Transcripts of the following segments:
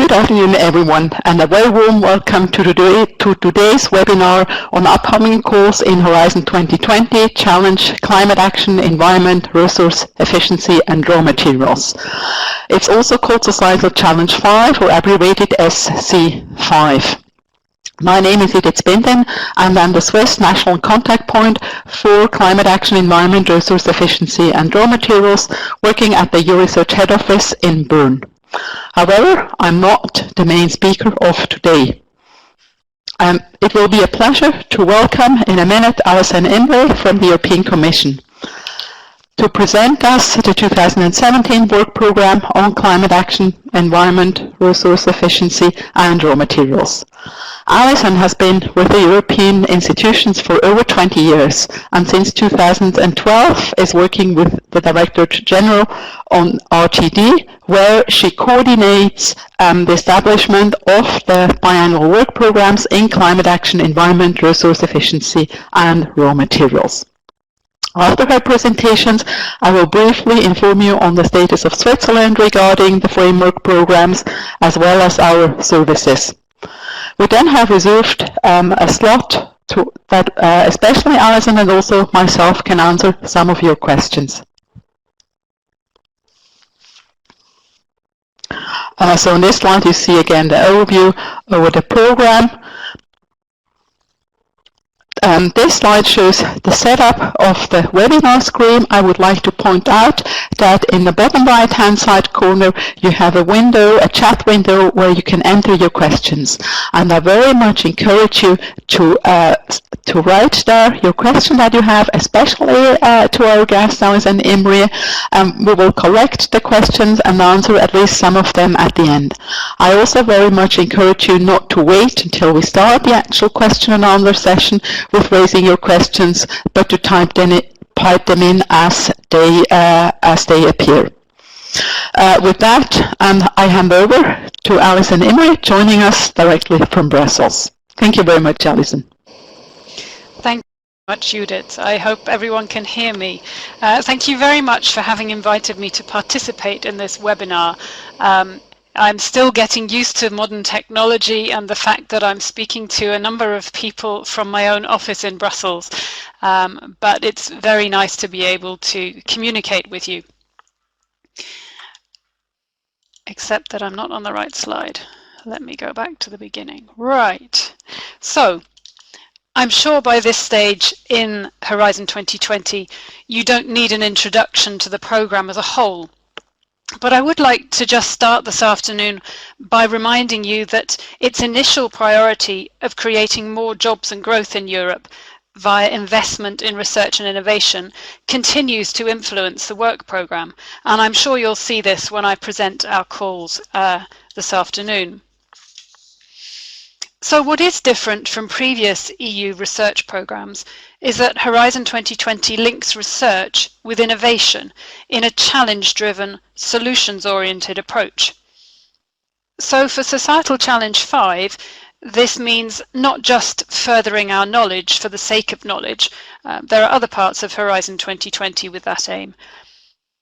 Good afternoon, everyone, and a very warm welcome to today's webinar on upcoming calls in Horizon 2020, Challenge, Climate Action, Environment, Resource Efficiency and Raw Materials. It's also called Societal Challenge 5, or abbreviated SC5. My name is Edith Binden, and I'm the Swiss National Contact Point for Climate Action, Environment, Resource Efficiency and Raw Materials, working at the Euresearch head office in Bern. However, I'm not the main speaker of today. It will be a pleasure to welcome in a minute Alison Imre from the European Commission to present us the 2017 work programme on climate action, environment, resource efficiency and raw materials. Alison has been with the European institutions for over 20 years and since 2012 is working with the Director General on RTD, where she coordinates the establishment of the biannual work programmes in climate action, environment, resource efficiency and raw materials. After her presentations, I will briefly inform you on the status of Switzerland regarding the framework programs as well as our services. We then have reserved a slot that especially Alison and also myself can answer some of your questions. So on this slide you see again the overview over the program. This slide shows the setup of the webinar screen. I would like to point out that in the bottom right hand side corner you have a window, a chat window where you can enter your questions, and I very much encourage you to write there your question that you have, especially to our guest Alison Imre. We will collect the questions and answer at least some of them at the end. I also very much encourage you not to wait until we start the actual question and answer session with raising your questions, but to type them in as they appear. With that, I hand over to Alison Imre, joining us directly from Brussels. Thank you very much, Alison. Thank you very much, Judith. I hope everyone can hear me. Thank you very much for having invited me to participate in this webinar. I'm still getting used to modern technology and the fact that I'm speaking to a number of people from my own office in Brussels, but it's very nice to be able to communicate with you. Except that I'm not on the right slide. Let me go back to the beginning. Right. So, I'm sure by this stage in Horizon 2020, you don't need an introduction to the programme as a whole. But I would like to just start this afternoon by reminding you that its initial priority of creating more jobs and growth in Europe via investment in research and innovation continues to influence the work programme, and I'm sure you'll see this when I present our calls this afternoon. So what is different from previous EU research programmes is that Horizon 2020 links research with innovation in a challenge-driven, solutions-oriented approach. So for Societal Challenge 5, this means not just furthering our knowledge for the sake of knowledge. There are other parts of Horizon 2020 with that aim.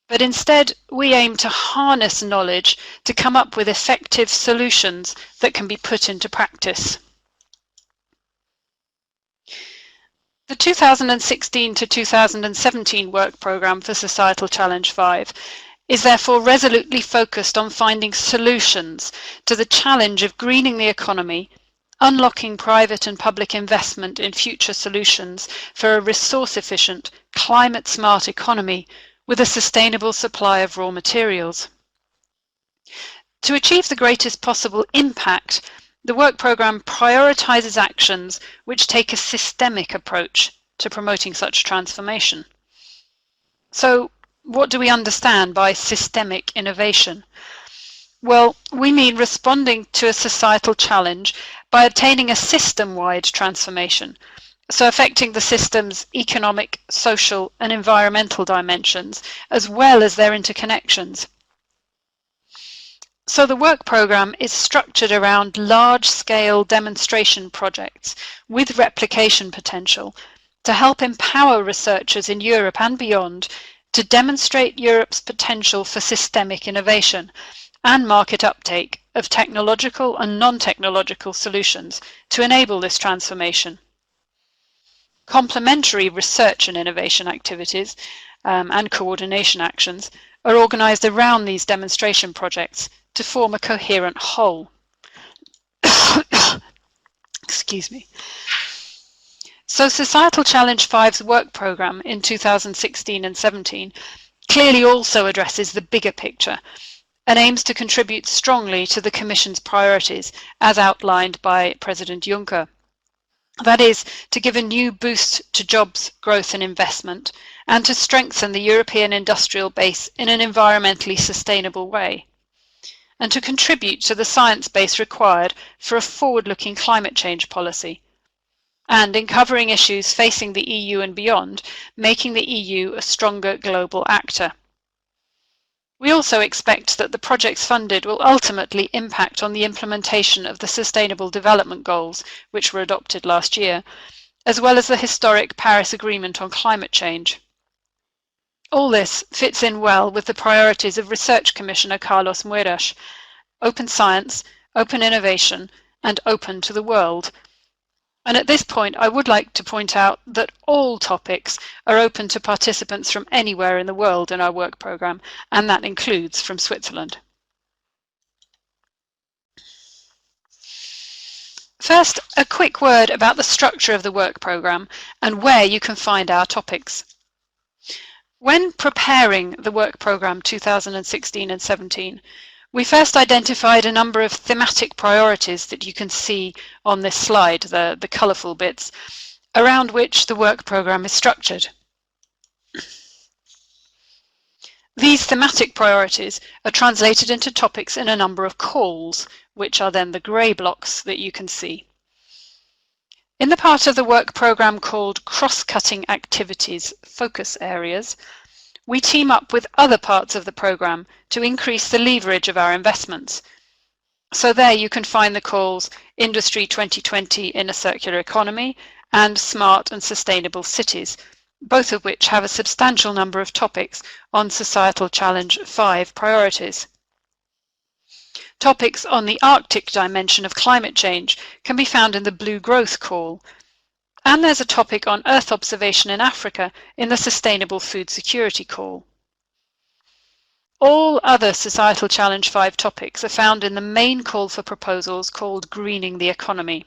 But instead, we aim to harness knowledge to come up with effective solutions that can be put into practice. The 2016 to 2017 work programme for Societal Challenge 5 is therefore resolutely focused on finding solutions to the challenge of greening the economy, unlocking private and public investment in future solutions for a resource-efficient, climate-smart economy with a sustainable supply of raw materials. To achieve the greatest possible impact, the work programme prioritises actions which take a systemic approach to promoting such transformation. So, what do we understand by systemic innovation? Well, we mean responding to a societal challenge by attaining a system-wide transformation, so affecting the system's economic, social and environmental dimensions, as well as their interconnections. So the work programme is structured around large-scale demonstration projects with replication potential to help empower researchers in Europe and beyond to demonstrate Europe's potential for systemic innovation and market uptake of technological and non-technological solutions to enable this transformation. Complementary research and innovation activities and coordination actions are organised around these demonstration projects to form a coherent whole. Excuse me. So Societal Challenge 5's work programme in 2016 and 17 clearly also addresses the bigger picture and aims to contribute strongly to the Commission's priorities as outlined by President Juncker. That is, to give a new boost to jobs, growth and investment, and to strengthen the European industrial base in an environmentally sustainable way, and to contribute to the science base required for a forward-looking climate change policy, and in covering issues facing the EU and beyond, making the EU a stronger global actor. We also expect that the projects funded will ultimately impact on the implementation of the Sustainable Development Goals, which were adopted last year, as well as the historic Paris Agreement on climate change. All this fits in well with the priorities of Research Commissioner Carlos Moedas: open science, open innovation, and open to the world. And at this point, I would like to point out that all topics are open to participants from anywhere in the world in our work programme, and that includes from Switzerland. First, a quick word about the structure of the work programme and where you can find our topics. When preparing the work programme 2016 and 17, we first identified a number of thematic priorities that you can see on this slide, the colourful bits, around which the work programme is structured. These thematic priorities are translated into topics in a number of calls, which are then the grey blocks that you can see. In the part of the work programme called Cross-Cutting Activities Focus Areas, we team up with other parts of the programme to increase the leverage of our investments. So there you can find the calls Industry 2020 in a Circular Economy and Smart and Sustainable Cities, both of which have a substantial number of topics on Societal Challenge 5 priorities. Topics on the Arctic dimension of climate change can be found in the Blue Growth call, and there's a topic on Earth observation in Africa in the Sustainable Food Security call. All other Societal Challenge 5 topics are found in the main call for proposals called Greening the Economy.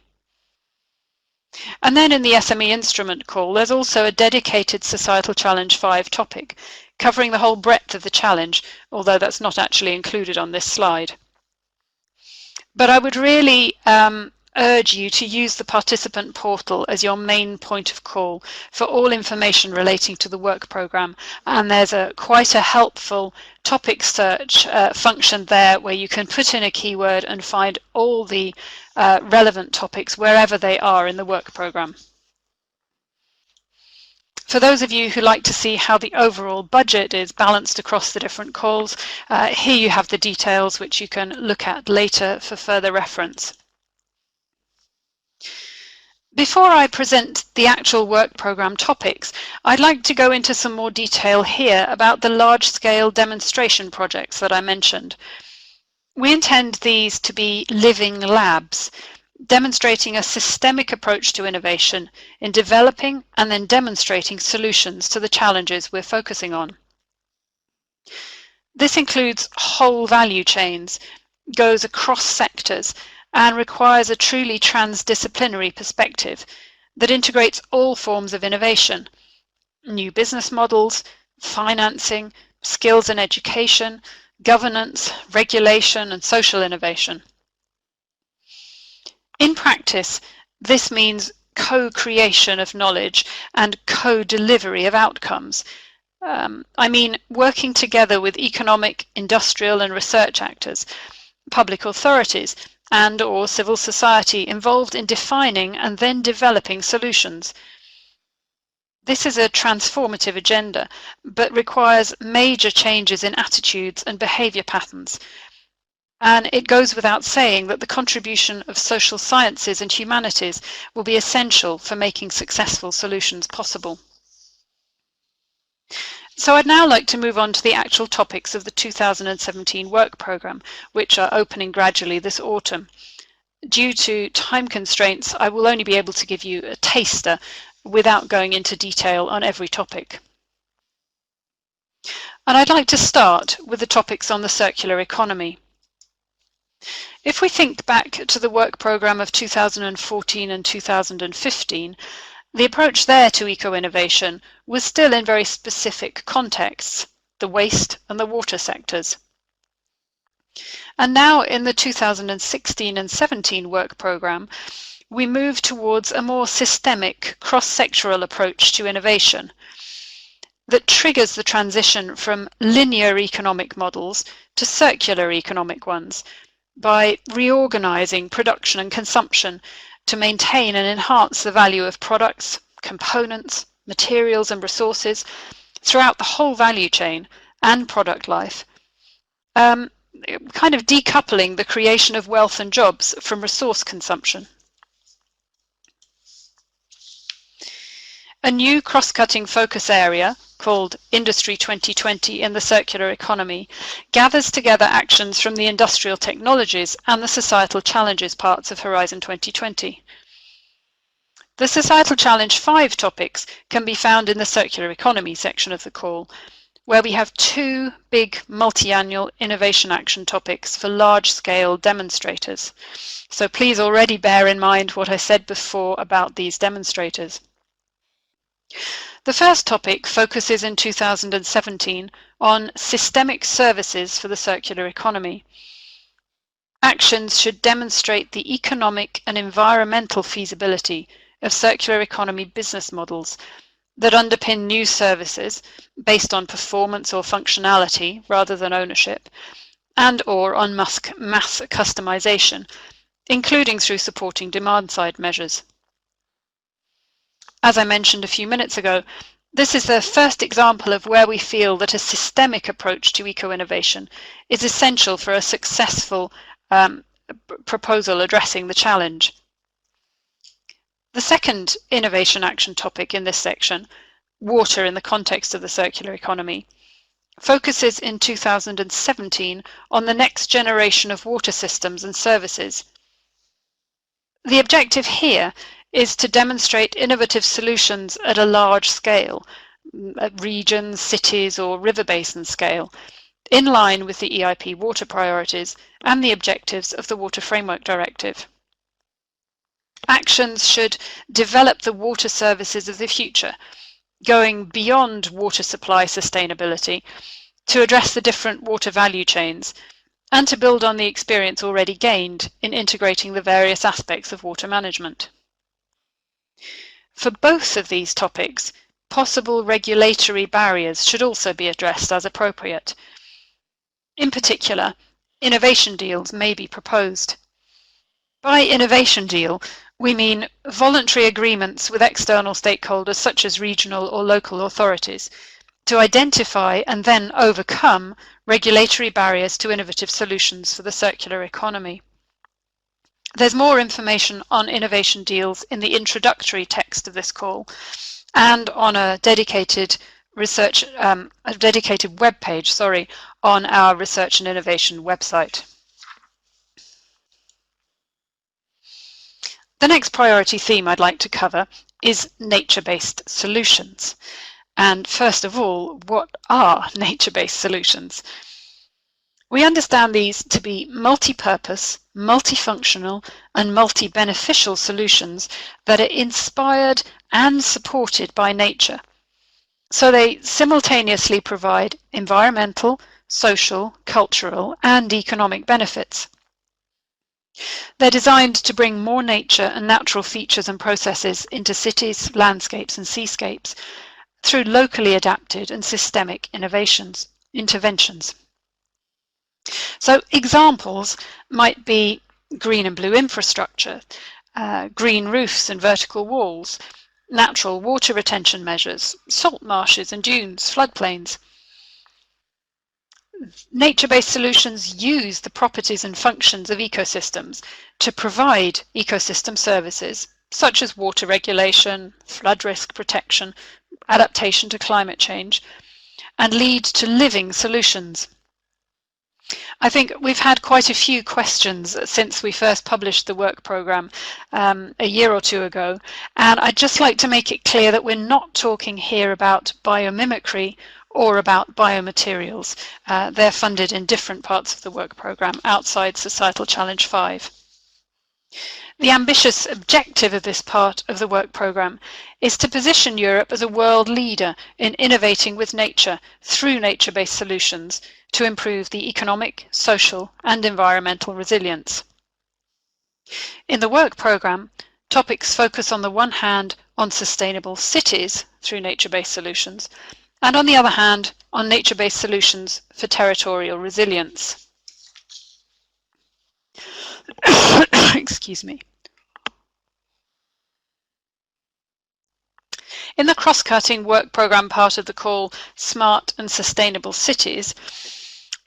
And then in the SME Instrument call, there's also a dedicated Societal Challenge 5 topic, covering the whole breadth of the challenge, although that's not actually included on this slide. But I would really urge you to use the participant portal as your main point of call for all information relating to the work programme, and there's quite a helpful topic search function there where you can put in a keyword and find all the relevant topics wherever they are in the work programme. For those of you who like to see how the overall budget is balanced across the different calls, here you have the details which you can look at later for further reference. Before I present the actual work programme topics, I'd like to go into some more detail here about the large-scale demonstration projects that I mentioned. We intend these to be living labs, demonstrating a systemic approach to innovation in developing and then demonstrating solutions to the challenges we're focusing on. This includes whole value chains, goes across sectors, and requires a truly transdisciplinary perspective that integrates all forms of innovation: new business models, financing, skills and education, governance, regulation, and social innovation. In practice, this means co-creation of knowledge and co-delivery of outcomes. I mean, working together with economic, industrial, and research actors, public authorities, and/or civil society involved in defining and then developing solutions. This is a transformative agenda, but requires major changes in attitudes and behaviour patterns. And it goes without saying that the contribution of social sciences and humanities will be essential for making successful solutions possible. So I'd now like to move on to the actual topics of the 2017 work programme, which are opening gradually this autumn. Due to time constraints, I will only be able to give you a taster without going into detail on every topic. And I'd like to start with the topics on the circular economy. If we think back to the work programme of 2014 and 2015, the approach there to eco-innovation was still in very specific contexts, the waste and the water sectors. And now in the 2016 and 17 work programme, we move towards a more systemic, cross-sectoral approach to innovation that triggers the transition from linear economic models to circular economic ones by reorganising production and consumption to maintain and enhance the value of products, components, materials and resources throughout the whole value chain and product life, kind of decoupling the creation of wealth and jobs from resource consumption. A new cross-cutting focus area called Industry 2020 in the Circular Economy gathers together actions from the industrial technologies and the societal challenges parts of Horizon 2020. The Societal Challenge 5 topics can be found in the Circular Economy section of the call, where we have two big multi-annual innovation action topics for large-scale demonstrators. So please already bear in mind what I said before about these demonstrators. The first topic focuses in 2017 on systemic services for the circular economy. Actions should demonstrate the economic and environmental feasibility of circular economy business models that underpin new services based on performance or functionality rather than ownership, and or on mass customization, including through supporting demand-side measures. As I mentioned a few minutes ago, this is the first example of where we feel that a systemic approach to eco-innovation is essential for a successful proposal addressing the challenge. The second innovation action topic in this section, water in the context of the circular economy, focuses in 2017 on the next generation of water systems and services. The objective here is to demonstrate innovative solutions at a large scale, at regions, cities or river basin scale, in line with the EIP water priorities and the objectives of the Water Framework Directive. Actions should develop the water services of the future, going beyond water supply sustainability to address the different water value chains and to build on the experience already gained in integrating the various aspects of water management. For both of these topics, possible regulatory barriers should also be addressed as appropriate. In particular, innovation deals may be proposed. By innovation deal, we mean voluntary agreements with external stakeholders such as regional or local authorities to identify and then overcome regulatory barriers to innovative solutions for the circular economy. There's more information on innovation deals in the introductory text of this call and on a dedicated web page, on our Research and Innovation website. The next priority theme I'd like to cover is nature-based solutions. And first of all, what are nature-based solutions? We understand these to be multi-purpose, multifunctional, and multi-beneficial solutions that are inspired and supported by nature. So they simultaneously provide environmental, social, cultural, and economic benefits. They're designed to bring more nature and natural features and processes into cities, landscapes, and seascapes through locally adapted and systemic interventions. So examples might be green and blue infrastructure, green roofs and vertical walls, natural water retention measures, salt marshes and dunes, floodplains. Nature-based solutions use the properties and functions of ecosystems to provide ecosystem services such as water regulation, flood risk protection, adaptation to climate change, and lead to living solutions. I think we've had quite a few questions since we first published the work programme a year or two ago, and I'd just like to make it clear that we're not talking here about biomimicry or about biomaterials. They're funded in different parts of the work programme outside Societal Challenge 5. The ambitious objective of this part of the work programme is to position Europe as a world leader in innovating with nature through nature-based solutions to improve the economic, social and environmental resilience. In the work programme, topics focus on the one hand on sustainable cities through nature-based solutions, and on the other hand on nature-based solutions for territorial resilience. Excuse me. In the cross-cutting work programme part of the call Smart and Sustainable Cities,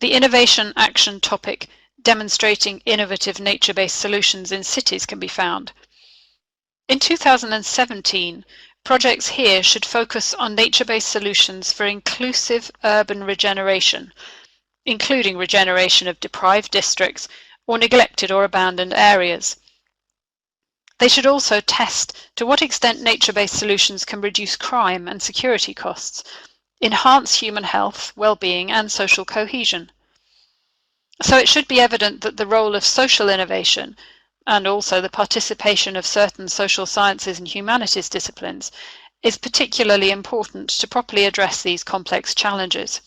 the innovation action topic demonstrating innovative nature-based solutions in cities can be found. In 2017, projects here should focus on nature-based solutions for inclusive urban regeneration, including regeneration of deprived districts or neglected or abandoned areas. They should also test to what extent nature-based solutions can reduce crime and security costs, enhance human health, well-being and social cohesion. So it should be evident that the role of social innovation and also the participation of certain social sciences and humanities disciplines is particularly important to properly address these complex challenges.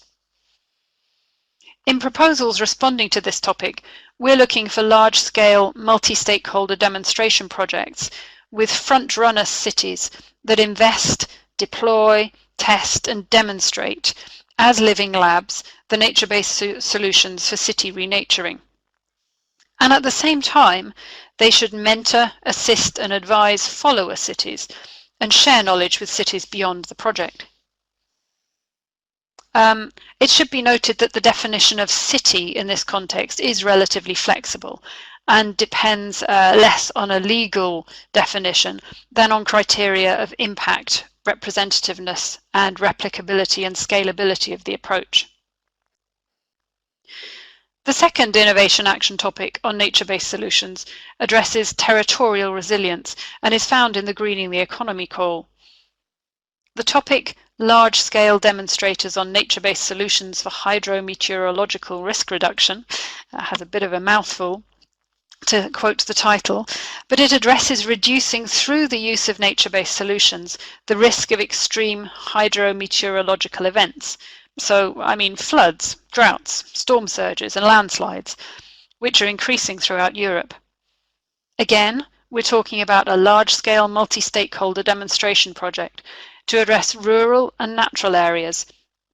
In proposals responding to this topic, we're looking for large-scale, multi-stakeholder demonstration projects with front-runner cities that invest, deploy, test and demonstrate as living labs the nature-based solutions for city renaturing. And at the same time, they should mentor, assist and advise follower cities and share knowledge with cities beyond the project. It should be noted that the definition of city in this context is relatively flexible and depends less on a legal definition than on criteria of impact, representativeness, and replicability and scalability of the approach. The second innovation action topic on nature-based solutions addresses territorial resilience and is found in the Greening the Economy call. The topic large-scale demonstrators on nature-based solutions for hydrometeorological risk reduction has a bit of a mouthful, to quote the title, but it addresses reducing through the use of nature-based solutions the risk of extreme hydrometeorological events. So, I mean floods, droughts, storm surges and landslides, which are increasing throughout Europe. Again, we're talking about a large-scale multi-stakeholder demonstration project to address rural and natural areas,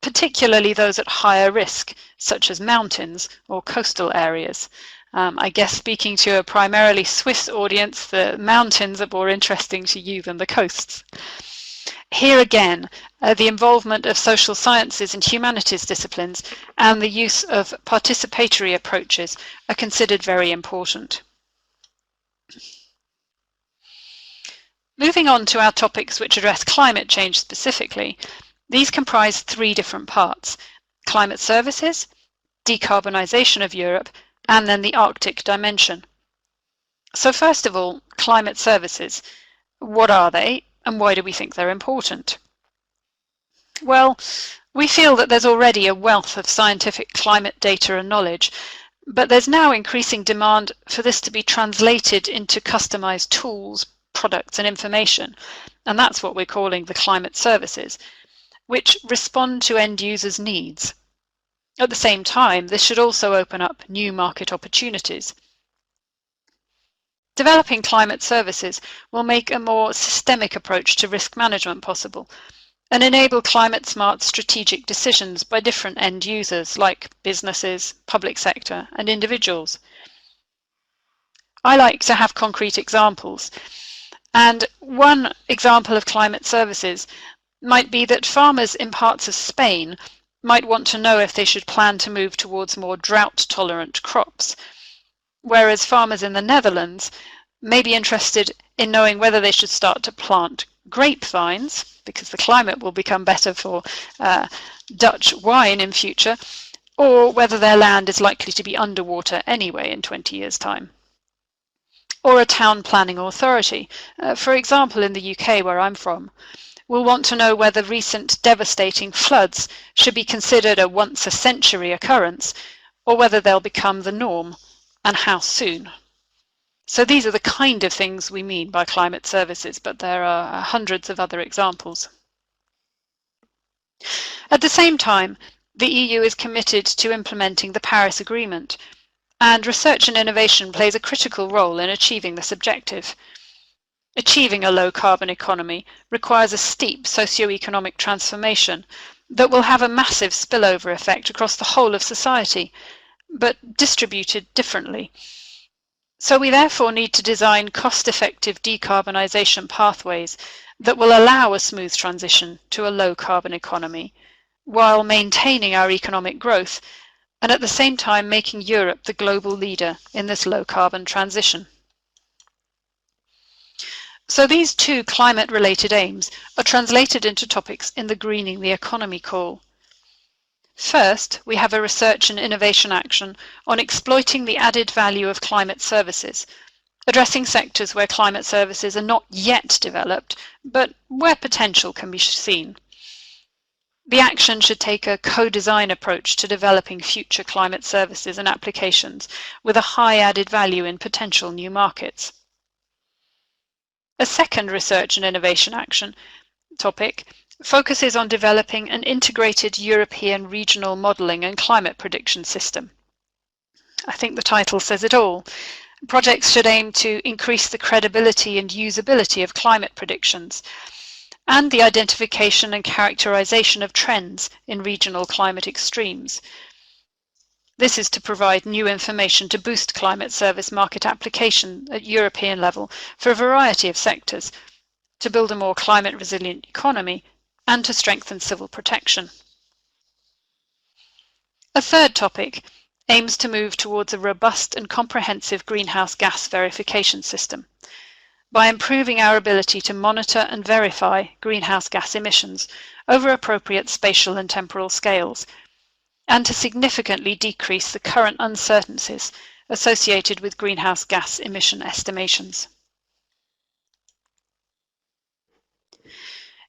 particularly those at higher risk, such as mountains or coastal areas. I guess speaking to a primarily Swiss audience, the mountains are more interesting to you than the coasts. Here again, the involvement of social sciences and humanities disciplines and the use of participatory approaches are considered very important. Moving on to our topics which address climate change specifically, these comprise three different parts: climate services, decarbonisation of Europe, and then the Arctic dimension. So first of all, climate services. What are they and why do we think they're important? Well, we feel that there's already a wealth of scientific climate data and knowledge, but there's now increasing demand for this to be translated into customised tools, products and information, and that's what we're calling the climate services, which respond to end users' needs. At the same time, this should also open up new market opportunities. Developing climate services will make a more systemic approach to risk management possible and enable climate-smart strategic decisions by different end users like businesses, public sector and individuals. I like to have concrete examples, and one example of climate services might be that farmers in parts of Spain might want to know if they should plan to move towards more drought-tolerant crops, whereas farmers in the Netherlands may be interested in knowing whether they should start to plant grapevines, because the climate will become better for Dutch wine in future, or whether their land is likely to be underwater anyway in 20 years' time. Or a town planning authority, for example in the UK where I'm from, will want to know whether recent devastating floods should be considered a once-a-century occurrence, or whether they'll become the norm, and how soon. So these are the kind of things we mean by climate services, but there are hundreds of other examples. At the same time, the EU is committed to implementing the Paris Agreement, and research and innovation plays a critical role in achieving this objective. Achieving a low-carbon economy requires a steep socio-economic transformation that will have a massive spillover effect across the whole of society, but distributed differently. So we therefore need to design cost-effective decarbonisation pathways that will allow a smooth transition to a low-carbon economy, while maintaining our economic growth and at the same time making Europe the global leader in this low-carbon transition. So these two climate-related aims are translated into topics in the Greening the Economy call. First, we have a research and innovation action on exploiting the added value of climate services, addressing sectors where climate services are not yet developed, but where potential can be seen. The action should take a co-design approach to developing future climate services and applications with a high added value in potential new markets. A second research and innovation action topic focuses on developing an integrated European regional modelling and climate prediction system. I think the title says it all. Projects should aim to increase the credibility and usability of climate predictions and the identification and characterisation of trends in regional climate extremes. This is to provide new information to boost climate service market application at European level for a variety of sectors, to build a more climate resilient economy and to strengthen civil protection. A third topic aims to move towards a robust and comprehensive greenhouse gas verification system by improving our ability to monitor and verify greenhouse gas emissions over appropriate spatial and temporal scales, and to significantly decrease the current uncertainties associated with greenhouse gas emission estimations.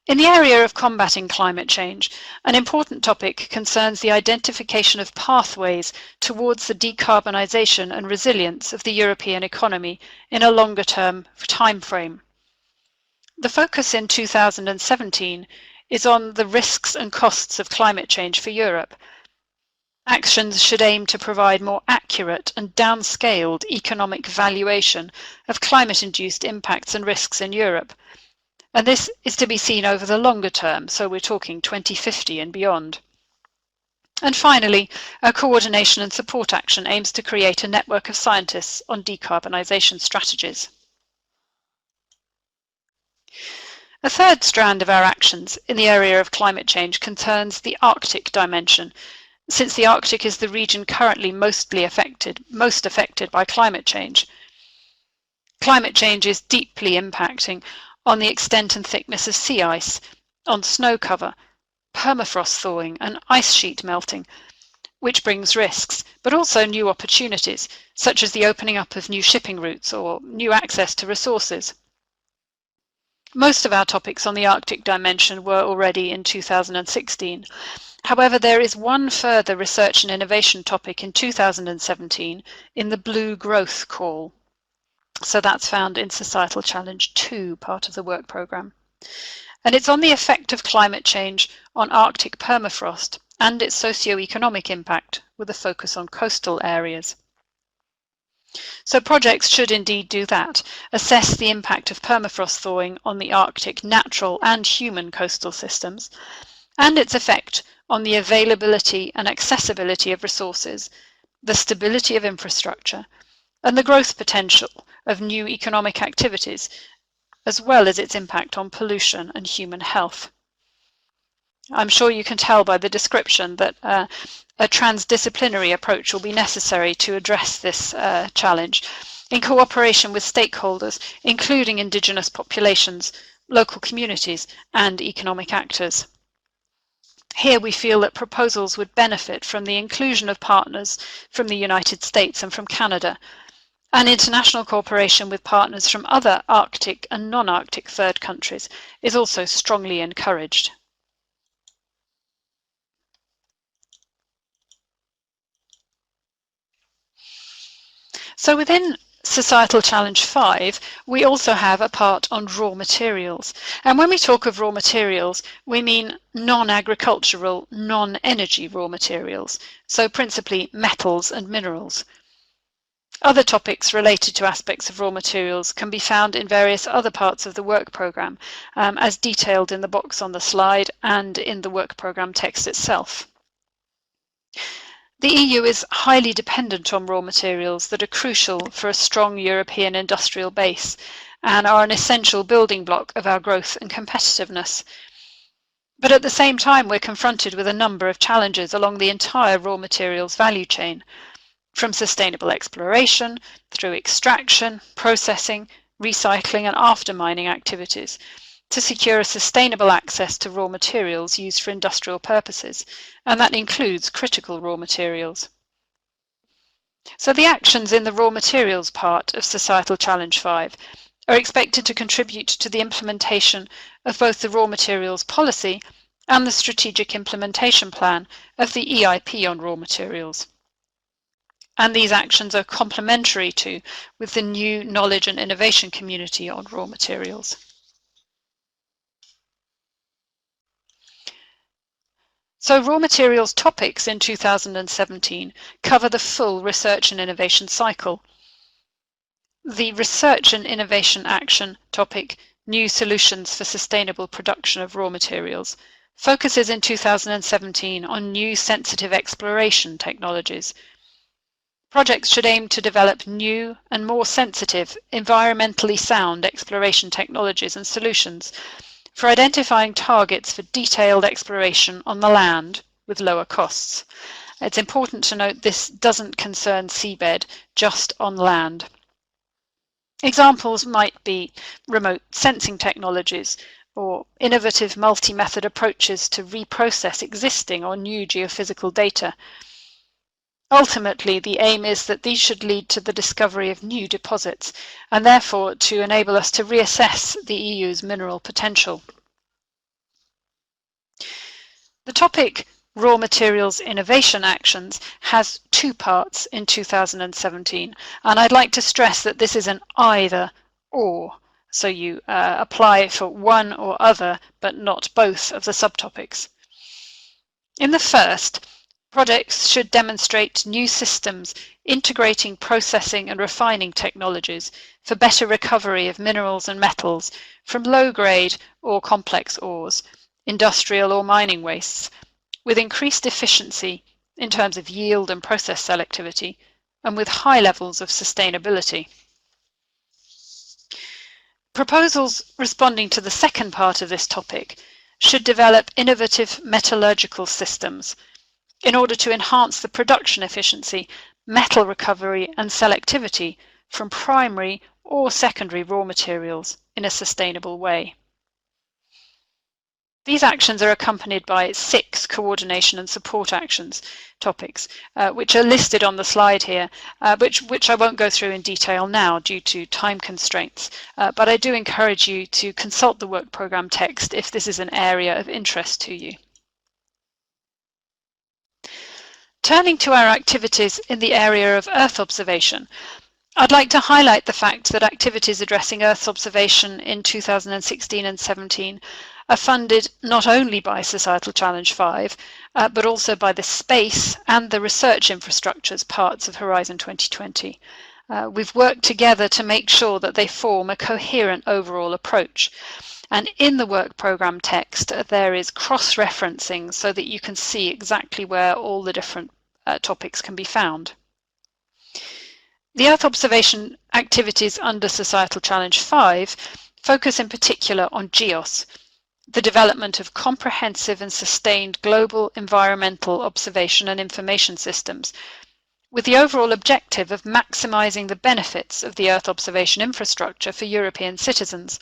In the area of combating climate change, an important topic concerns the identification of pathways towards the decarbonisation and resilience of the European economy in a longer-term timeframe. The focus in 2017 is on the risks and costs of climate change for Europe. Actions should aim to provide more accurate and downscaled economic valuation of climate-induced impacts and risks in Europe. And this is to be seen over the longer term, so we're talking 2050 and beyond. And finally, a coordination and support action aims to create a network of scientists on decarbonisation strategies. A third strand of our actions in the area of climate change concerns the Arctic dimension, since the Arctic is the region currently most affected by climate change. Climate change is deeply impacting on the extent and thickness of sea ice, on snow cover, permafrost thawing and ice sheet melting, which brings risks, but also new opportunities, such as the opening up of new shipping routes or new access to resources. Most of our topics on the Arctic dimension were already in 2016. However, there is one further research and innovation topic in 2017 in the Blue Growth Call. So that's found in Societal Challenge 2, part of the work programme. And it's on the effect of climate change on Arctic permafrost and its socio-economic impact, with a focus on coastal areas. So projects should indeed do that, assess the impact of permafrost thawing on the Arctic natural and human coastal systems, and its effect on the availability and accessibility of resources, the stability of infrastructure, and the growth potential of new economic activities, as well as its impact on pollution and human health. I'm sure you can tell by the description that a transdisciplinary approach will be necessary to address this challenge, in cooperation with stakeholders, including indigenous populations, local communities, and economic actors. Here we feel that proposals would benefit from the inclusion of partners from the United States and from Canada, and international cooperation with partners from other Arctic and non-Arctic third countries is also strongly encouraged. So within Societal Challenge 5, we also have a part on raw materials. And when we talk of raw materials, we mean non-agricultural, non-energy raw materials, so principally metals and minerals. Other topics related to aspects of raw materials can be found in various other parts of the work programme, as detailed in the box on the slide and in the work programme text itself. The EU is highly dependent on raw materials that are crucial for a strong European industrial base and are an essential building block of our growth and competitiveness. But at the same time, we're confronted with a number of challenges along the entire raw materials value chain, from sustainable exploration through extraction, processing, recycling and after-mining activities, to secure a sustainable access to raw materials used for industrial purposes, and that includes critical raw materials. So the actions in the raw materials part of Societal Challenge 5 are expected to contribute to the implementation of both the raw materials policy and the strategic implementation plan of the EIP on raw materials. And these actions are complementary to with the new knowledge and innovation community on raw materials. So raw materials topics in 2017 cover the full research and innovation cycle. The research and innovation action topic, New Solutions for Sustainable Production of Raw Materials, focuses in 2017 on new sensitive exploration technologies. Projects should aim to develop new and more sensitive, environmentally sound exploration technologies and solutions for identifying targets for detailed exploration on the land with lower costs. It's important to note this doesn't concern seabed, just on land. Examples might be remote sensing technologies or innovative multi-method approaches to reprocess existing or new geophysical data. Ultimately, the aim is that these should lead to the discovery of new deposits and therefore to enable us to reassess the EU's mineral potential. The topic Raw Materials Innovation Actions has two parts in 2017, and I'd like to stress that this is an either or, so you apply for one or other but not both of the subtopics. In the first, projects should demonstrate new systems integrating processing and refining technologies for better recovery of minerals and metals from low-grade or complex ores, industrial or mining wastes, with increased efficiency in terms of yield and process selectivity, and with high levels of sustainability. Proposals responding to the second part of this topic should develop innovative metallurgical systems in order to enhance the production efficiency, metal recovery and selectivity from primary or secondary raw materials in a sustainable way. These actions are accompanied by 6 coordination and support actions topics, which are listed on the slide here, which I won't go through in detail now due to time constraints, but I do encourage you to consult the work programme text if this is an area of interest to you. Turning to our activities in the area of Earth observation, I'd like to highlight the fact that activities addressing Earth observation in 2016 and 17 are funded not only by Societal Challenge 5, but also by the space and the research infrastructures parts of Horizon 2020. We've worked together to make sure that they form a coherent overall approach. And in the work programme text, there is cross-referencing so that you can see exactly where all the different topics can be found. The Earth observation activities under Societal Challenge 5 focus in particular on GEOS, the development of comprehensive and sustained global environmental observation and information systems, with the overall objective of maximising the benefits of the Earth observation infrastructure for European citizens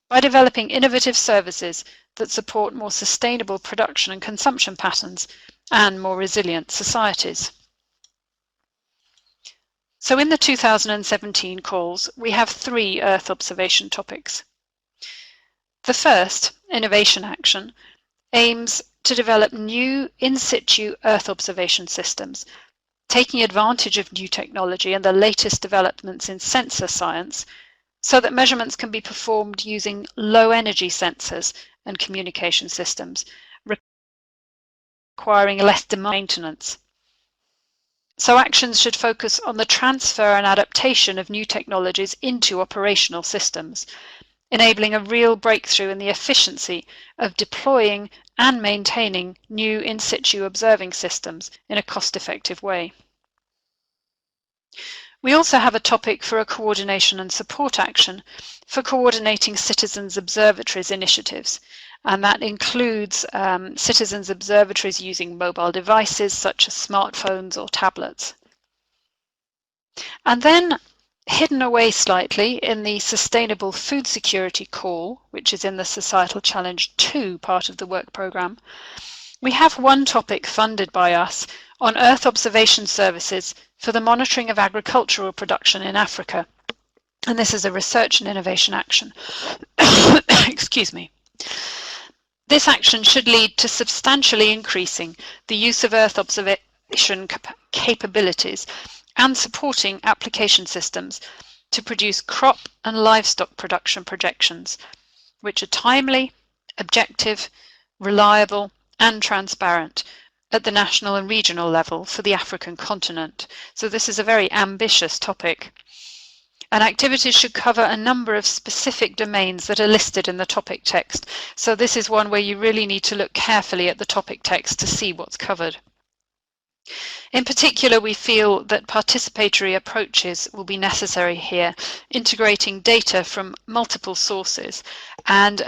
by developing innovative services that support more sustainable production and consumption patterns and more resilient societies. So in the 2017 calls, we have 3 Earth observation topics. The first, Innovation Action, aims to develop new in situ Earth observation systems, taking advantage of new technology and the latest developments in sensor science, so that measurements can be performed using low energy sensors and communication systems, requiring less maintenance. So actions should focus on the transfer and adaptation of new technologies into operational systems, enabling a real breakthrough in the efficiency of deploying and maintaining new in situ observing systems in a cost-effective way. We also have a topic for a coordination and support action for coordinating citizens' observatories initiatives, and that includes citizens' observatories using mobile devices such as smartphones or tablets. And then, hidden away slightly in the Sustainable Food Security call, which is in the Societal Challenge 2 part of the work programme, we have one topic funded by us on Earth observation services for the monitoring of agricultural production in Africa. And this is a research and innovation action. Excuse me. This action should lead to substantially increasing the use of Earth observation capabilities and supporting application systems to produce crop and livestock production projections, which are timely, objective, reliable, and transparent at the national and regional level for the African continent. So this is a very ambitious topic. And activities should cover a number of specific domains that are listed in the topic text. So this is one where you really need to look carefully at the topic text to see what's covered. In particular, we feel that participatory approaches will be necessary here, integrating data from multiple sources and,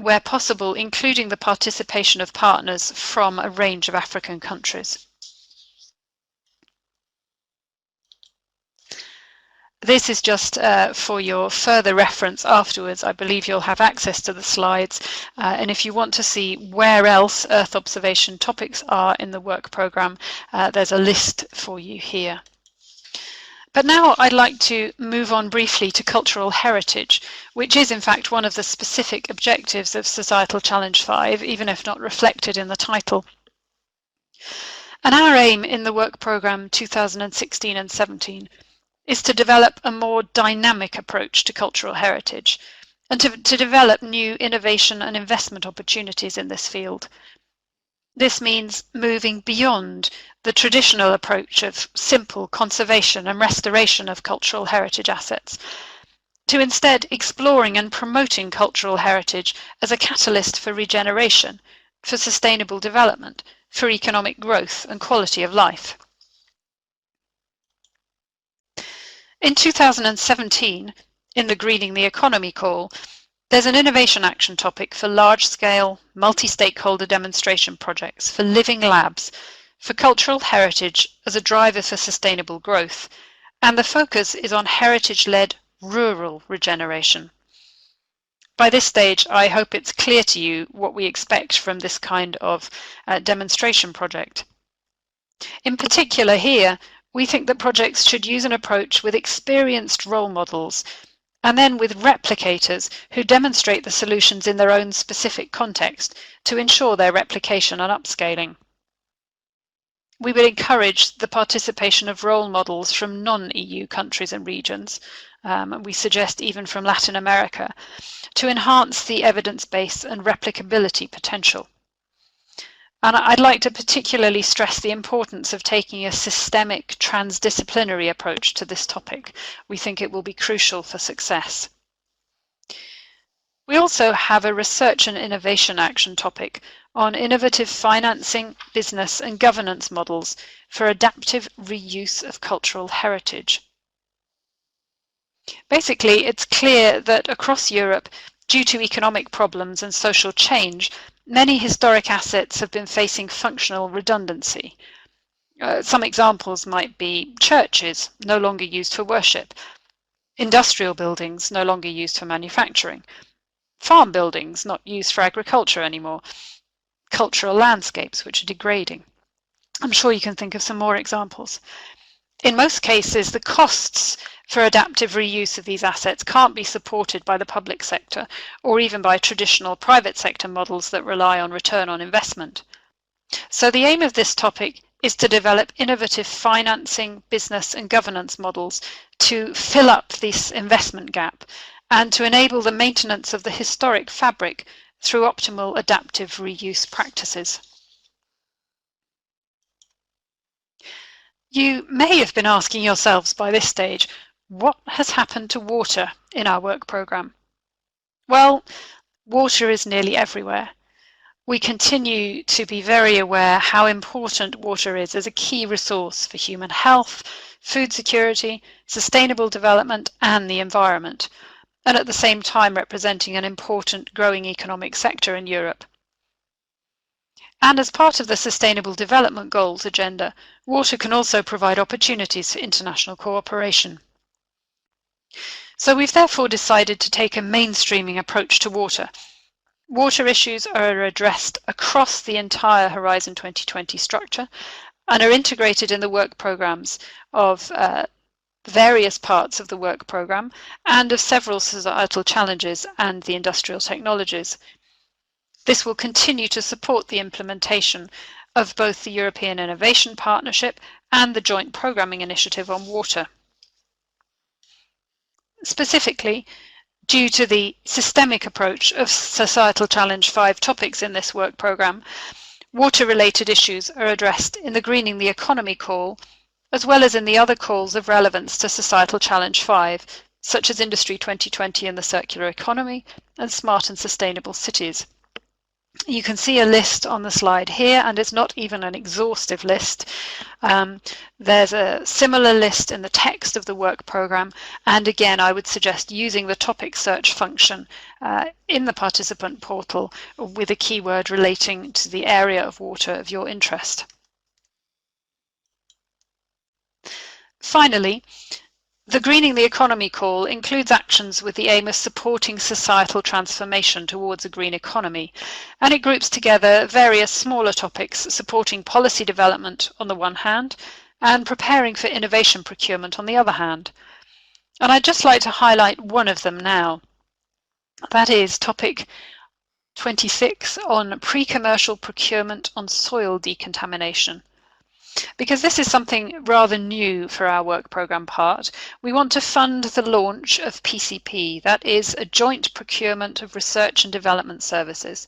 where possible, including the participation of partners from a range of African countries. This is just for your further reference afterwards. I believe you'll have access to the slides, and if you want to see where else Earth observation topics are in the work programme, there's a list for you here. But now I'd like to move on briefly to cultural heritage, which is in fact one of the specific objectives of Societal Challenge 5, even if not reflected in the title. And our aim in the work programme 2016 and 17 is to develop a more dynamic approach to cultural heritage and to develop new innovation and investment opportunities in this field. This means moving beyond the traditional approach of simple conservation and restoration of cultural heritage assets to instead exploring and promoting cultural heritage as a catalyst for regeneration, for sustainable development, for economic growth and quality of life. In 2017, in the Greening the Economy call, there's an innovation action topic for large-scale, multi-stakeholder demonstration projects, for living labs, for cultural heritage as a driver for sustainable growth, and the focus is on heritage-led rural regeneration. By this stage, I hope it's clear to you what we expect from this kind of demonstration project. In particular here, we think that projects should use an approach with experienced role models and then with replicators who demonstrate the solutions in their own specific context to ensure their replication and upscaling. We would encourage the participation of role models from non-EU countries and regions, we suggest even from Latin America, to enhance the evidence base and replicability potential. And I'd like to particularly stress the importance of taking a systemic, transdisciplinary approach to this topic. We think it will be crucial for success. We also have a research and innovation action topic on innovative financing, business and governance models for adaptive reuse of cultural heritage. Basically, it's clear that across Europe, due to economic problems and social change, many historic assets have been facing functional redundancy. Some examples might be churches, no longer used for worship, industrial buildings, no longer used for manufacturing, farm buildings not used for agriculture anymore, cultural landscapes which are degrading. I'm sure you can think of some more examples. In most cases, the costs for adaptive reuse of these assets can't be supported by the public sector or even by traditional private sector models that rely on return on investment. So the aim of this topic is to develop innovative financing, business and governance models to fill up this investment gap and to enable the maintenance of the historic fabric through optimal adaptive reuse practices. You may have been asking yourselves by this stage, what has happened to water in our work programme? Well, water is nearly everywhere. We continue to be very aware how important water is as a key resource for human health, food security, sustainable development and the environment, and at the same time representing an important growing economic sector in Europe. And as part of the Sustainable Development Goals agenda, water can also provide opportunities for international cooperation. So we've therefore decided to take a mainstreaming approach to water. Water issues are addressed across the entire Horizon 2020 structure and are integrated in the work programmes of various parts of the work programme and of several societal challenges and the industrial technologies. This will continue to support the implementation of both the European Innovation Partnership and the Joint Programming Initiative on Water. Specifically, due to the systemic approach of Societal Challenge 5 topics in this work programme, water-related issues are addressed in the Greening the Economy call, as well as in the other calls of relevance to Societal Challenge 5, such as Industry 2020 and the Circular Economy, and Smart and Sustainable Cities. You can see a list on the slide here, and it's not even an exhaustive list. There's a similar list in the text of the work programme, and again I would suggest using the topic search function in the participant portal with a keyword relating to the area of water of your interest. Finally, the Greening the Economy call includes actions with the aim of supporting societal transformation towards a green economy, and it groups together various smaller topics supporting policy development on the one hand and preparing for innovation procurement on the other hand. And I'd just like to highlight one of them now. That is topic 26 on pre-commercial procurement on soil decontamination. Because this is something rather new for our work programme part, we want to fund the launch of PCP, that is a joint procurement of research and development services,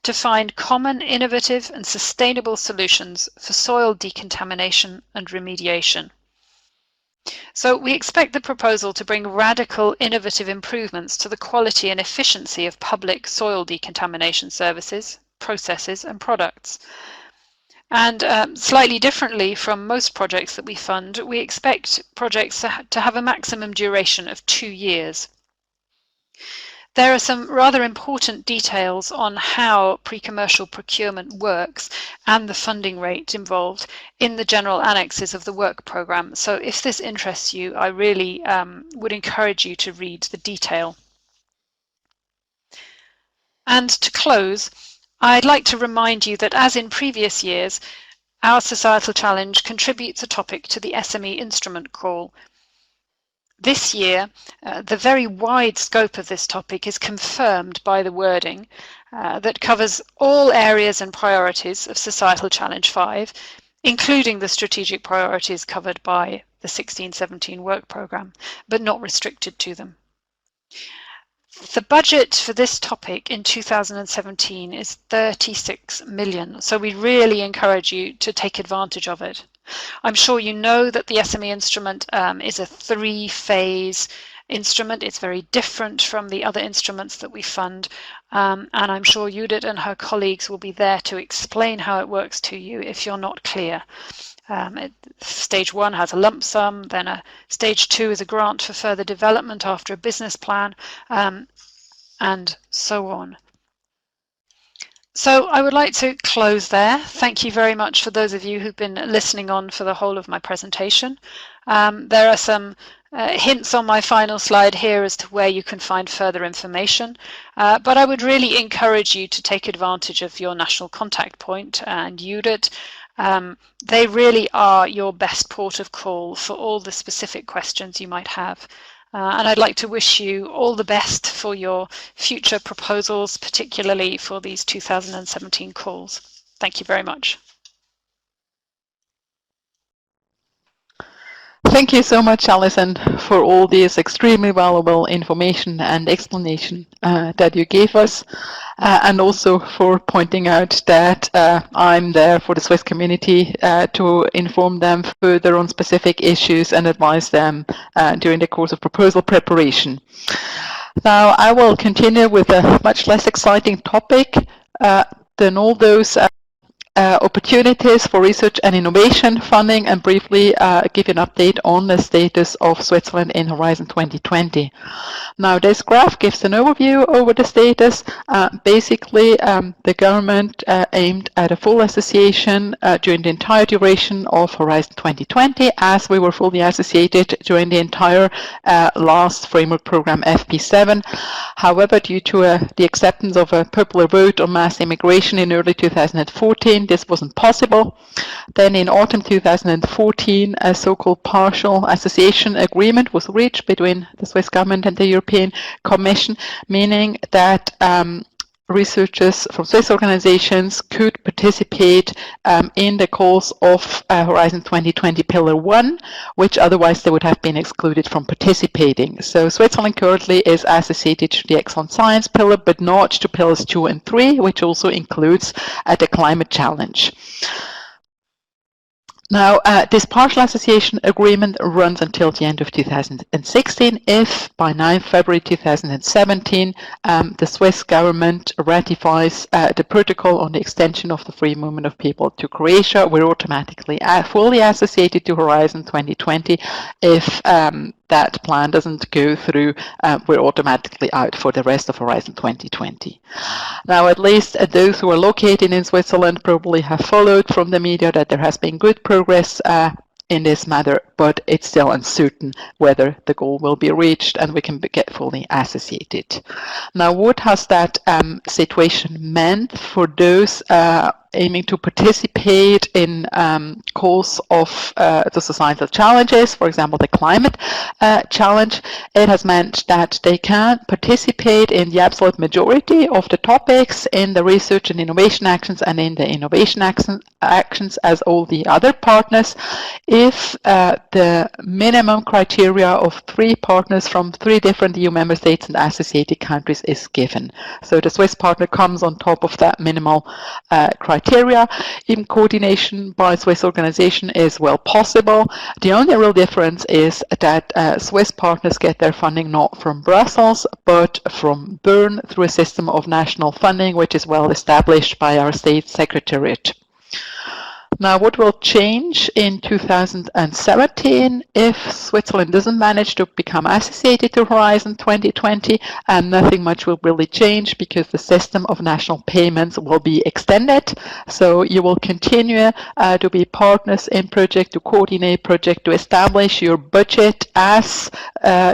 to find common, innovative and sustainable solutions for soil decontamination and remediation. So we expect the proposal to bring radical, innovative improvements to the quality and efficiency of public soil decontamination services, processes and products. And slightly differently from most projects that we fund, we expect projects to have a maximum duration of 2 years. There are some rather important details on how pre-commercial procurement works and the funding rate involved in the general annexes of the work programme. So if this interests you, I really would encourage you to read the detail. And to close, I'd like to remind you that as in previous years, our Societal Challenge contributes a topic to the SME instrument call. This year, the very wide scope of this topic is confirmed by the wording that covers all areas and priorities of Societal Challenge 5, including the strategic priorities covered by the 16-17 work programme, but not restricted to them. The budget for this topic in 2017 is 36 million, so we really encourage you to take advantage of it. I'm sure you know that the SME instrument is a 3-phase instrument. It's very different from the other instruments that we fund, and I'm sure Judith and her colleagues will be there to explain how it works to you if you're not clear. Stage 1 has a lump sum, then stage 2 is a grant for further development after a business plan, and so on. So I would like to close there. Thank you very much for those of you who've been listening on for the whole of my presentation. There are some hints on my final slide here as to where you can find further information, but I would really encourage you to take advantage of your national contact point and UDIT. They really are your best port of call for all the specific questions you might have. And I'd like to wish you all the best for your future proposals, particularly for these 2017 calls. Thank you very much. Thank you so much, Alison, for all this extremely valuable information and explanation that you gave us, and also for pointing out that I'm there for the Swiss community to inform them further on specific issues and advise them during the course of proposal preparation. Now, I will continue with a much less exciting topic than all those opportunities for research and innovation funding, and briefly give you an update on the status of Switzerland in Horizon 2020. Now, this graph gives an overview over the status. Basically, the government aimed at a full association during the entire duration of Horizon 2020, as we were fully associated during the entire last framework program FP7. However, due to the acceptance of a popular vote on mass immigration in early 2014, this wasn't possible. Then in autumn 2014, a so-called partial association agreement was reached between the Swiss government and the European Commission, meaning that researchers from Swiss organizations could participate in the course of Horizon 2020 Pillar 1, which otherwise they would have been excluded from participating. So Switzerland currently is associated to the Excellent Science Pillar, but not to Pillars 2 and 3, which also includes the climate challenge. Now, this partial association agreement runs until the end of 2016 if, by 9 February 2017, the Swiss government ratifies the protocol on the extension of the free movement of people to Croatia. We're automatically fully associated to Horizon 2020. If that plan doesn't go through, we're automatically out for the rest of Horizon 2020. Now, at least those who are located in Switzerland probably have followed from the media that there has been good progress in this matter, but it's still uncertain whether the goal will be reached and we can get fully associated. Now, what has that situation meant for those aiming to participate in course of the societal challenges, for example, the climate challenge? It has meant that they can participate in the absolute majority of the topics in the research and innovation actions and in the innovation actions as all the other partners, if the minimum criteria of 3 partners from 3 different EU member states and associated countries is given. So the Swiss partner comes on top of that minimal criteria. Even coordination by Swiss organization is well possible. The only real difference is that Swiss partners get their funding not from Brussels, but from Bern through a system of national funding, which is well established by our state secretariat. Now, what will change in 2017 if Switzerland doesn't manage to become associated to Horizon 2020? Nothing much will really change because the system of national payments will be extended. So you will continue to be partners in project, to coordinate project, to establish your budget as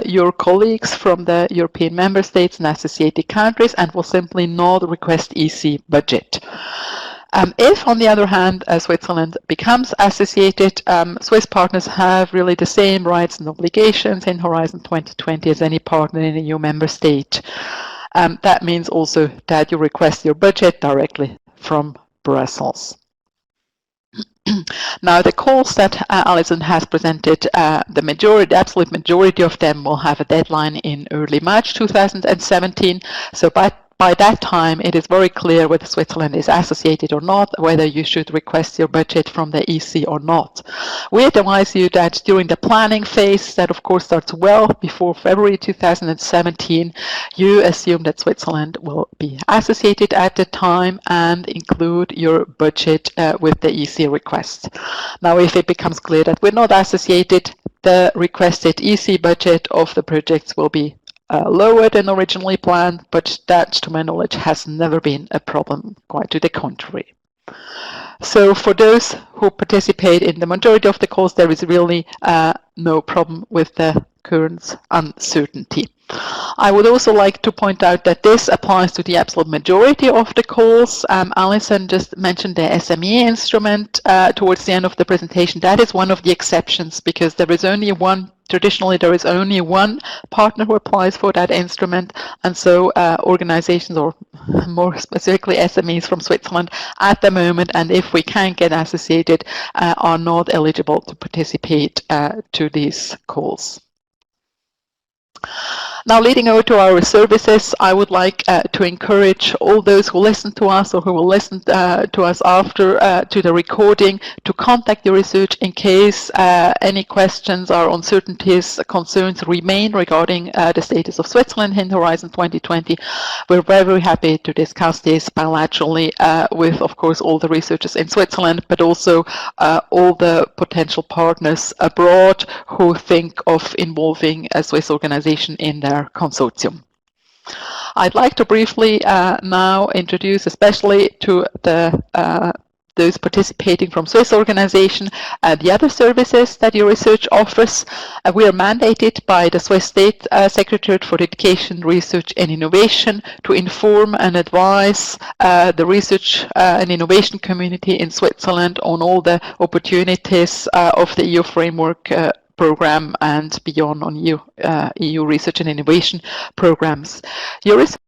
your colleagues from the European member states and associated countries, and will simply not request EC budget. If, on the other hand, Switzerland becomes associated, Swiss partners have really the same rights and obligations in Horizon 2020 as any partner in a EU member state. That means also that you request your budget directly from Brussels. Now, the calls that Alison has presented, the absolute majority of them will have a deadline in early March 2017. So by that time, it is very clear whether Switzerland is associated or not, whether you should request your budget from the EC or not. We advise you that during the planning phase, that of course starts well before February 2017, you assume that Switzerland will be associated at the time and include your budget with the EC request. Now, if it becomes clear that we're not associated, the requested EC budget of the projects will be lower than originally planned, but that, to my knowledge, has never been a problem, quite to the contrary. So for those who participate in the majority of the calls, there is really no problem with the current uncertainty. I would also like to point out that this applies to the absolute majority of the calls. Alison just mentioned the SME instrument towards the end of the presentation. That is one of the exceptions because there is only one. Traditionally, there is only one partner who applies for that instrument, and so organizations, or more specifically SMEs from Switzerland at the moment, and if we can't get associated, are not eligible to participate to these calls. Now, leading over to our services, I would like to encourage all those who listen to us or who will listen to us after to the recording to contact Euresearch in case any questions or uncertainties, concerns remain regarding the status of Switzerland in Horizon 2020. We're very happy to discuss this bilaterally with, of course, all the researchers in Switzerland, but also all the potential partners abroad who think of involving a Swiss organization in their consortium. I'd like to briefly now introduce, especially to the those participating from Swiss organization, the other services that Euresearch offers. We are mandated by the Swiss State Secretariat for Education, Research and Innovation to inform and advise the research and innovation community in Switzerland on all the opportunities of the EU framework program and beyond on EU research and innovation programs. Euresearch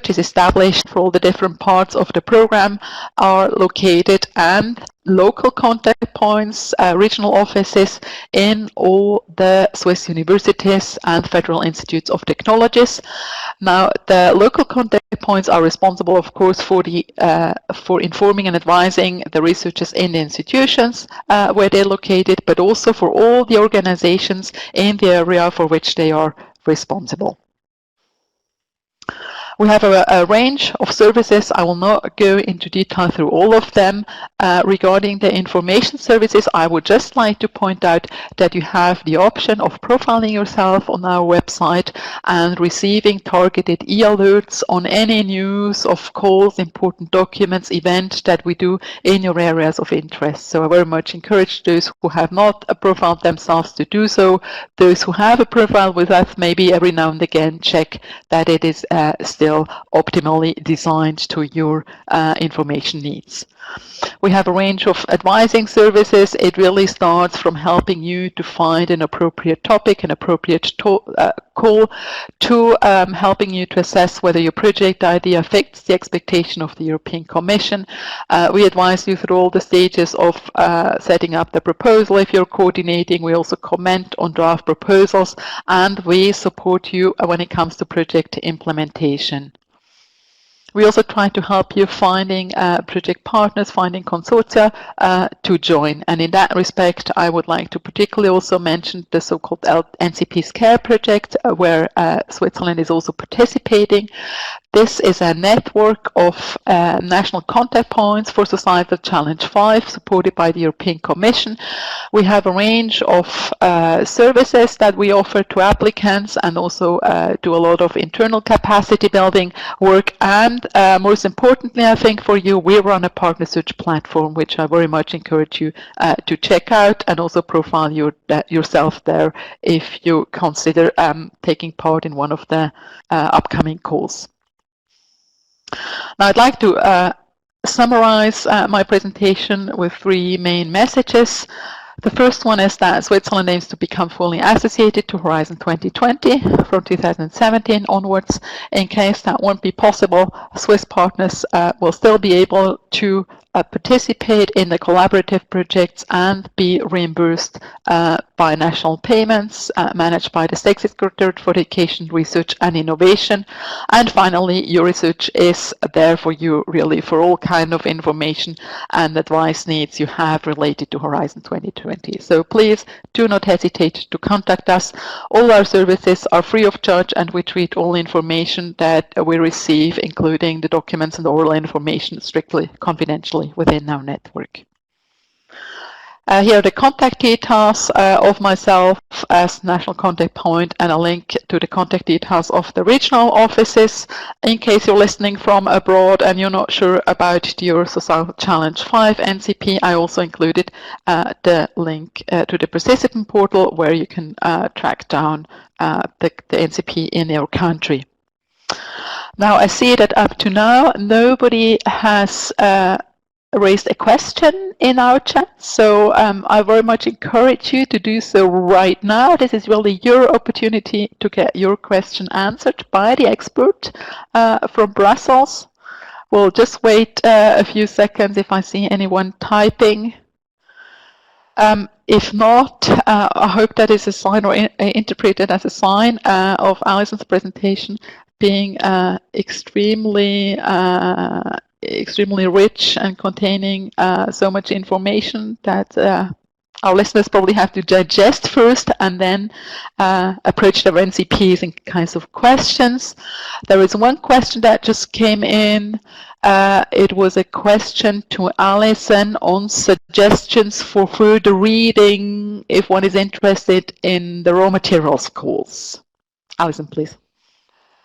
is established for all the different parts of the program are located, and local contact points, regional offices in all the Swiss universities and federal institutes of technologies. Now, the local contact points are responsible, of course, for the for informing and advising the researchers in the institutions where they're located, but also for all the organizations in the area for which they are responsible. We have a range of services. I will not go into detail through all of them. Regarding the information services, I would just like to point out that you have the option of profiling yourself on our website and receiving targeted e-alerts on any news of calls, important documents, events that we do in your areas of interest. So I very much encourage those who have not profiled themselves to do so. Those who have a profile with us, maybe every now and again check that it is still optimally designed to your information needs. We have a range of advising services. It really starts from helping you to find an appropriate topic, an appropriate call, to helping you to assess whether your project idea fits the expectation of the European Commission. We advise you through all the stages of setting up the proposal if you're coordinating. We also comment on draft proposals, and we support you when it comes to project implementation. We also try to help you finding project partners, finding consortia to join. And in that respect, I would like to particularly also mention the so-called NCP Scare project, where Switzerland is also participating. This is a network of national contact points for Societal Challenge 5, supported by the European Commission. We have a range of services that we offer to applicants, and also do a lot of internal capacity building work. And most importantly, I think for you, we run a partner search platform, which I very much encourage you to check out, and also profile yourself there if you consider taking part in one of the upcoming calls. Now, I'd like to summarize my presentation with three main messages. The first one is that Switzerland aims to become fully associated to Horizon 2020 from 2017 onwards. In case that won't be possible, Swiss partners will still be able to participate in the collaborative projects and be reimbursed by national payments managed by the State Secretariat for Education, Research and Innovation. And finally, Euresearch is there for you really for all kind of information and advice needs you have related to Horizon 2020. So please do not hesitate to contact us. All our services are free of charge, and we treat all information that we receive, including the documents and oral information, strictly confidentially within our network. Here are the contact details of myself as national contact point, and a link to the contact details of the regional offices. In case you're listening from abroad and you're not sure about the Eurosocial Challenge 5 NCP, I also included the link to the participant portal where you can track down the NCP in your country. Now, I see that up to now, nobody has raised a question in our chat, so I very much encourage you to do so right now. This is really your opportunity to get your question answered by the expert from Brussels. We'll just wait a few seconds if I see anyone typing. If not, I hope that is a sign or interpreted as a sign of Alison's presentation being extremely rich and containing so much information that our listeners probably have to digest first and then approach their NCPs and kinds of questions. There is one question that just came in. It was a question to Alison on suggestions for further reading if one is interested in the raw materials course. Alison, please.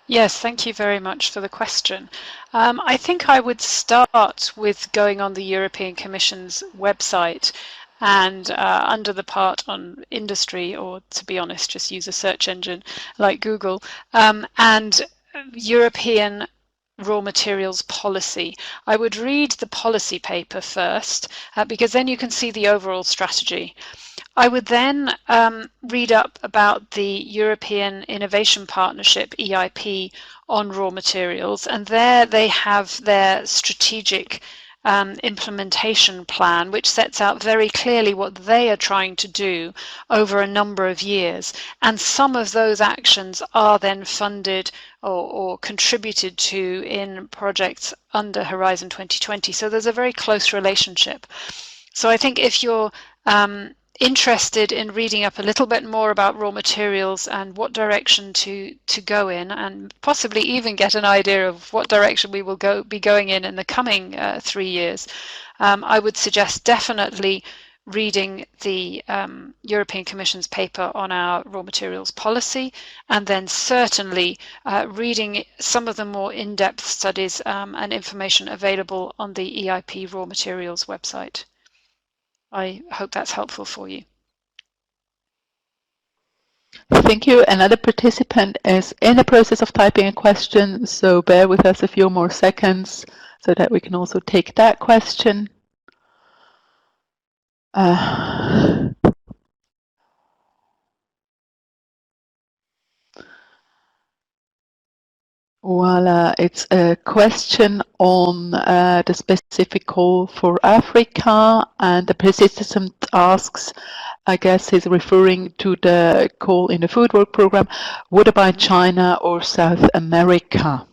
Yes, thank you very much for the question. I think I would start with going on the European Commission's website and under the part on industry, or to be honest, just use a search engine like Google, and European raw materials policy. I would read the policy paper first because then you can see the overall strategy. I would then read up about the European Innovation Partnership, EIP, on raw materials, and there they have their strategic implementation plan, which sets out very clearly what they are trying to do over a number of years. And some of those actions are then funded or contributed to in projects under Horizon 2020. So there's a very close relationship. So I think if you're interested in reading up a little bit more about raw materials and what direction to go in, and possibly even get an idea of what direction we will be going in the coming 3 years, I would suggest definitely reading the European Commission's paper on our raw materials policy, and then certainly reading some of the more in-depth studies and information available on the EIP raw materials website. I hope that's helpful for you. Thank you. Another participant is in the process of typing a question, so bear with us a few more seconds so that we can also take that question. Voila, it's a question on the specific call for Africa, and the participant asks, I guess he's referring to the call in the food work program, what about China or South America?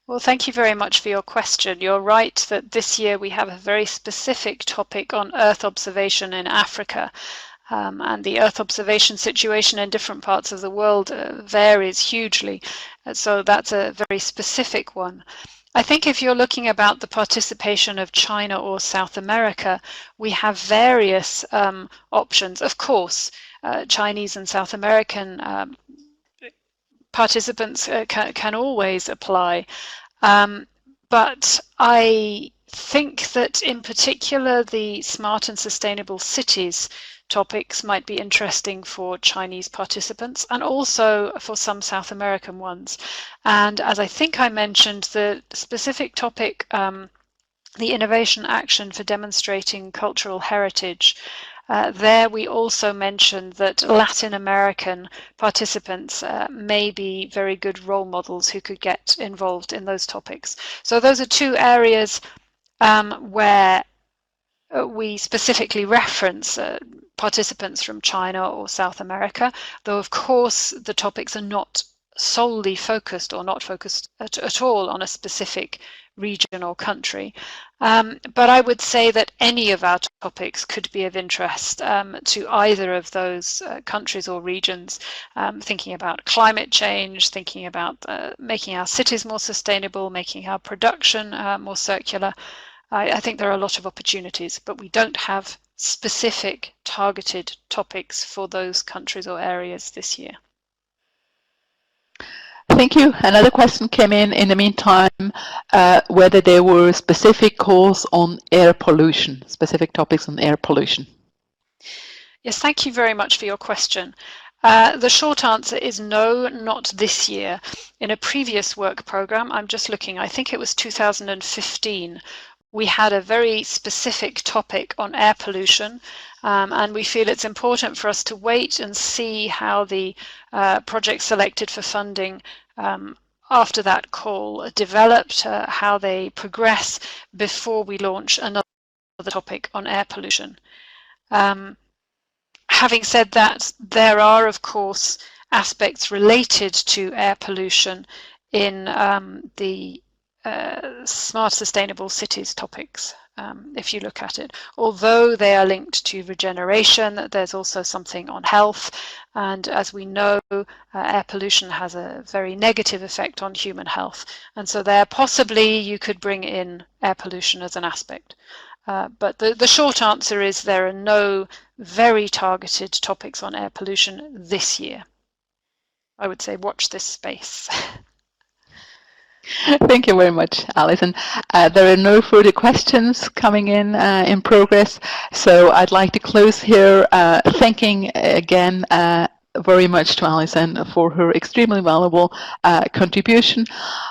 Well, thank you very much for your question. You're right that this year we have a very specific topic on Earth observation in Africa. And the Earth observation situation in different parts of the world varies hugely. So that's a very specific one. I think if you're looking about the participation of China or South America, we have various options. Of course, Chinese and South American participants can always apply. But I think that in particular the smart and sustainable cities topics might be interesting for Chinese participants and also for some South American ones. And as I think I mentioned, the specific topic, the innovation action for demonstrating cultural heritage, there we also mentioned that Latin American participants may be very good role models who could get involved in those topics. So those are two areas where we specifically reference participants from China or South America, though of course the topics are not solely focused or not focused at all on a specific region or country. But I would say that any of our topics could be of interest to either of those countries or regions, thinking about climate change, thinking about making our cities more sustainable, making our production more circular. I think there are a lot of opportunities, but we don't have specific targeted topics for those countries or areas this year. Thank you. Another question came in the meantime, whether there were specific calls on air pollution, specific topics on air pollution. Yes, thank you very much for your question. The short answer is no, not this year. In a previous work program, I'm just looking, I think it was 2015, we had a very specific topic on air pollution, and we feel it's important for us to wait and see how the projects selected for funding after that call developed, how they progress before we launch another topic on air pollution. Having said that, there are, of course, aspects related to air pollution in the smart sustainable cities topics, if you look at it. Although they are linked to regeneration, there's also something on health, and as we know, air pollution has a very negative effect on human health, and so there possibly you could bring in air pollution as an aspect. But the short answer is there are no very targeted topics on air pollution this year. I would say watch this space. Thank you very much, Alison. There are no further questions coming in progress, so I'd like to close here, thanking again very much to Alison for her extremely valuable contribution.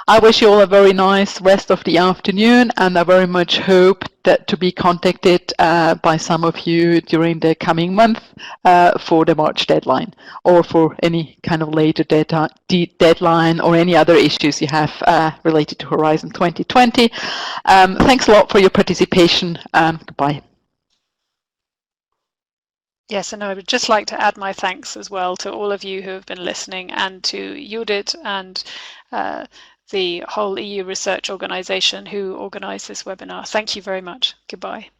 I wish you all a very nice rest of the afternoon, and I very much hope that to be contacted by some of you during the coming month for the March deadline, or for any kind of later deadline or any other issues you have related to Horizon 2020. Thanks a lot for your participation. Goodbye. Yes, and I would just like to add my thanks as well to all of you who have been listening, and to Judith and the whole EU Research organisation who organised this webinar. Thank you very much. Goodbye.